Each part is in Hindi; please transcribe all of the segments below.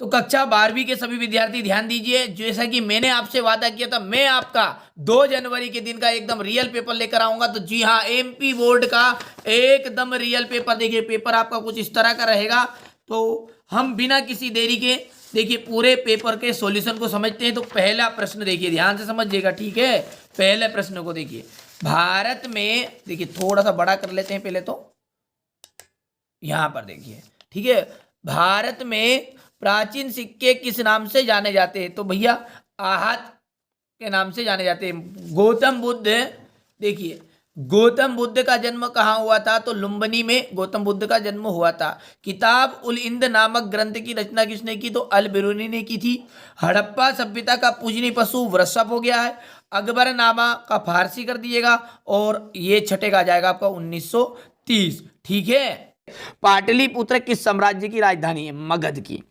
तो कक्षा 12वीं के सभी विद्यार्थी ध्यान दीजिए, जैसा कि मैंने आपसे वादा किया था, मैं आपका 2 जनवरी के दिन का एकदम रियल पेपर लेकर आऊंगा। तो जी हाँ, एमपी बोर्ड का एकदम रियल पेपर। देखिए पेपर आपका कुछ इस तरह का रहेगा। तो हम बिना किसी देरी के देखिए पूरे पेपर के सॉल्यूशन को समझते हैं। तो पहला प्रश्न देखिए, ध्यान से समझिएगा, ठीक है। पहले प्रश्न को देखिए, भारत में, देखिए थोड़ा सा बड़ा कर लेते हैं पहले, तो यहां पर देखिए, ठीक है। भारत में प्राचीन सिक्के किस नाम से जाने जाते हैं? तो भैया आहत के नाम से जाने जाते हैं। गौतम बुद्ध, देखिए गौतम बुद्ध का जन्म कहाँ हुआ था? तो लुम्बिनी में गौतम बुद्ध का जन्म हुआ था। किताब उल हिंद नामक ग्रंथ की रचना किसने की? तो अल बिरूनी ने की थी। हड़प्पा सभ्यता का पूजनीय पशु वृषभ हो गया है। अकबरनामा का फारसी कर दीजिएगा, और ये छठे का आ जाएगा आपका 1930, ठीक है। पाटलिपुत्र किस साम्राज्य की राजधानी है? मगध की।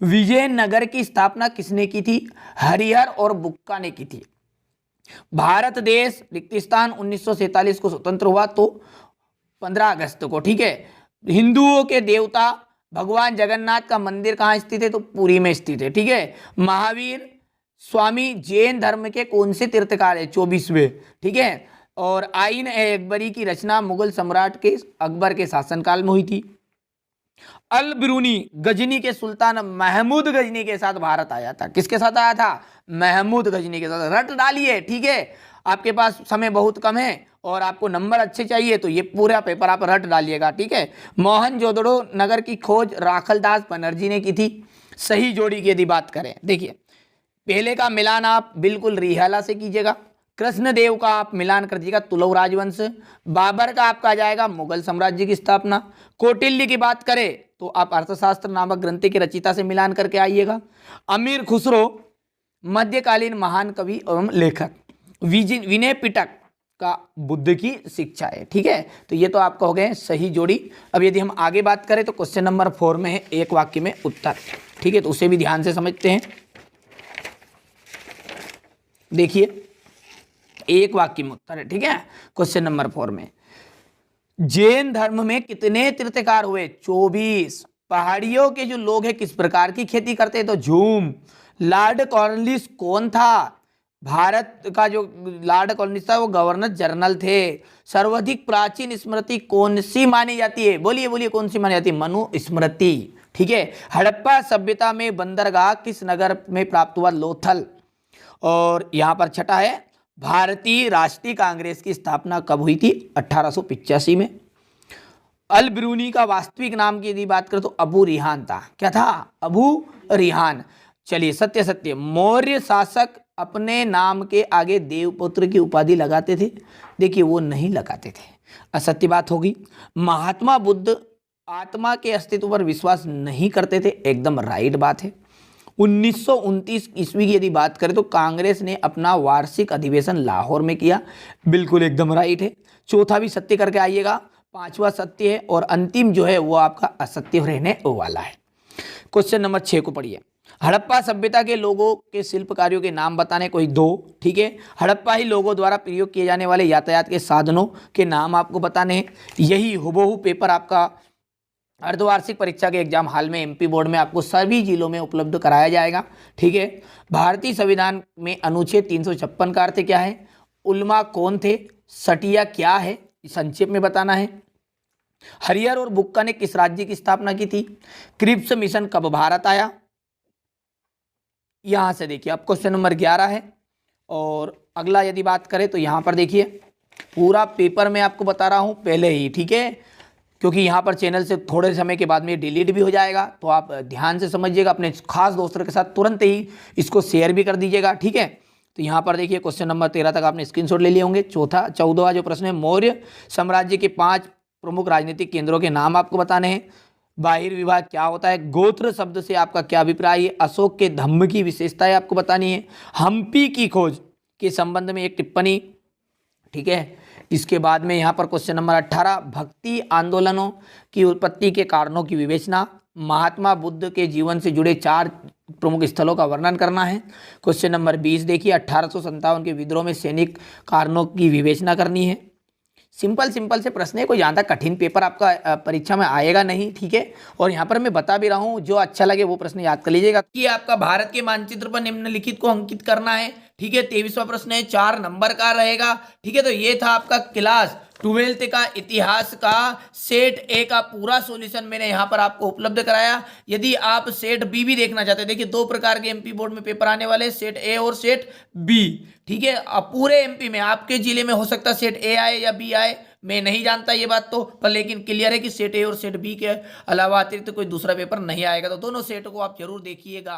विजयनगर की स्थापना किसने की थी? हरिहर और बुक्का ने की थी। भारत देश रिक्तिस्तान 1947 को स्वतंत्र हुआ, तो 15 अगस्त को, ठीक है। हिंदुओं के देवता भगवान जगन्नाथ का मंदिर कहाँ स्थित है? तो पुरी में स्थित है, ठीक है। महावीर स्वामी जैन धर्म के कौन से तीर्थकार है? 24वें, ठीक है। और आइन ए अकबरी की रचना मुगल सम्राट के अकबर के शासनकाल में हुई थी। अल बिरूनी गजनी के सुल्तान महमूद गजनी के साथ भारत आया था। किसके साथ आया था? महमूद गजनी के साथ। रट डालिए, ठीक है। आपके पास समय बहुत कम है और आपको नंबर अच्छे चाहिए, तो ये पूरा पेपर आप रट डालिएगा, ठीक है। मोहनजोदड़ो नगर की खोज राखलदास बनर्जी ने की थी। सही जोड़ी की यदि बात करें, देखिए पहले का मिलान आप बिल्कुल रिहाला से कीजिएगा। कृष्णदेव का आप मिलान कर दीजिएगा तुलव राजवंश। बाबर का आपका आ जाएगा मुगल साम्राज्य की स्थापना। कौटिल्य की बात करें तो आप अर्थशास्त्र नामक ग्रंथ के रचयिता से मिलान करके आइएगा। अमीर खुसरो मध्यकालीन महान कवि एवं लेखक। विनय पिटक का बुद्ध की शिक्षा है, ठीक है। तो ये तो आपका हो गए सही जोड़ी। अब यदि हम आगे बात करें तो क्वेश्चन नंबर 4 में है एक वाक्य में उत्तर, ठीक है। तो उसे भी ध्यान से समझते हैं। देखिए एक वाक्य में उत्तर है, ठीक है। क्वेश्चन नंबर 4 में जैन धर्म में कितने तीर्थकार हुए? 24। पहाड़ियों के जो लोग हैं किस प्रकार की खेती करते हैं? तो झूम। लॉर्ड कॉर्नवालिस कौन था? भारत का जो लॉर्ड कॉर्नवालिस था वो गवर्नर जनरल थे। सर्वाधिक प्राचीन स्मृति कौन सी मानी जाती है? बोलिए बोलिए, कौन सी मानी जाती है? मनु स्मृति, ठीक है। हड़प्पा सभ्यता में बंदरगाह किस नगर में प्राप्त हुआ? लोथल। और यहां पर छठा है, भारतीय राष्ट्रीय कांग्रेस की स्थापना कब हुई थी? 1885 में। अल बिरूनी का वास्तविक नाम की यदि बात करें तो अबू रिहान था। क्या था? अबू रिहान। चलिए सत्य सत्य, मौर्य शासक अपने नाम के आगे देवपुत्र की उपाधि लगाते थे? देखिए वो नहीं लगाते थे, असत्य बात होगी। महात्मा बुद्ध आत्मा के अस्तित्व पर विश्वास नहीं करते थे? एकदम राइट बात है। 1929 ईस्वी की यदि बात करें तो कांग्रेस ने अपना वार्षिक अधिवेशन लाहौर में किया? बिल्कुल एकदम राइट है। चौथा भी सत्य करके आइएगा, पांचवा सत्य है, और अंतिम जो है वो आपका असत्य रहने वाला है। क्वेश्चन नंबर 6 को पढ़िए। हड़प्पा सभ्यता के लोगों के शिल्पकारियों के नाम बताने, कोई 2, ठीक है। हड़प्पा ही लोगों द्वारा प्रयोग किए जाने वाले यातायात के साधनों के नाम आपको बताने हैं। यही हुबहू पेपर आपका अर्धवार्षिक परीक्षा के एग्जाम हॉल में एमपी बोर्ड में आपको सभी जिलों में उपलब्ध कराया जाएगा, ठीक है। भारतीय संविधान में अनुच्छेद 356 का अर्थ क्या है? उल्मा कौन थे? सटिया क्या है? संक्षेप में बताना है। हरिहर और बुक्का ने किस राज्य की स्थापना की थी? क्रिप्स मिशन कब भारत आया? यहां से देखिए अब क्वेश्चन नंबर 11 है। और अगला यदि बात करें तो यहां पर देखिए पूरा पेपर मैं आपको बता रहा हूं पहले ही, ठीक है, क्योंकि यहाँ पर चैनल से थोड़े समय के बाद में डिलीट भी हो जाएगा। तो आप ध्यान से समझिएगा, अपने खास दोस्तों के साथ तुरंत ही इसको शेयर भी कर दीजिएगा, ठीक है। तो यहाँ पर देखिए क्वेश्चन नंबर 13 तक आपने स्क्रीनशॉट ले लिए होंगे। 14वां जो प्रश्न है, मौर्य साम्राज्य के 5 प्रमुख राजनीतिक केंद्रों के नाम आपको बताने हैं। बाहिर विभाग क्या होता है? गोत्र शब्द से आपका क्या अभिप्राय है? अशोक के धम्म की विशेषताएं आपको बतानी है। हम्पी की खोज के संबंध में एक टिप्पणी, ठीक है। इसके बाद में यहाँ पर क्वेश्चन नंबर 18, भक्ति आंदोलनों की उत्पत्ति के कारणों की विवेचना। महात्मा बुद्ध के जीवन से जुड़े 4 प्रमुख स्थलों का वर्णन करना है। क्वेश्चन नंबर 20 देखिए, 1857 के विद्रोह में सैनिक कारणों की विवेचना करनी है। सिंपल सिंपल से प्रश्न है, कोई ज़्यादा कठिन पेपर आपका परीक्षा में आएगा नहीं, ठीक है। और यहाँ पर मैं बता भी रहा हूँ, जो अच्छा लगे वो प्रश्न याद कर लीजिएगा कि आपका भारत के मानचित्र पर निम्नलिखित को अंकित करना है, ठीक है। 23वां प्रश्न है, 4 नंबर का रहेगा, ठीक है। तो ये था आपका क्लास 12th का इतिहास का सेट ए का पूरा सॉल्यूशन मैंने यहाँ पर आपको उपलब्ध कराया। यदि आप सेट बी भी देखना चाहते हैं, देखिए 2 प्रकार के एमपी बोर्ड में पेपर आने वाले, सेट ए और सेट बी, ठीक है। अब पूरे एमपी में आपके जिले में हो सकता है सेट ए आए या बी आए, मैं नहीं जानता ये बात तो, पर लेकिन क्लियर है कि सेट ए और सेट बी के अलावा अतिरिक्त कोई दूसरा पेपर नहीं आएगा। तो दोनों सेट को आप जरूर देखिएगा।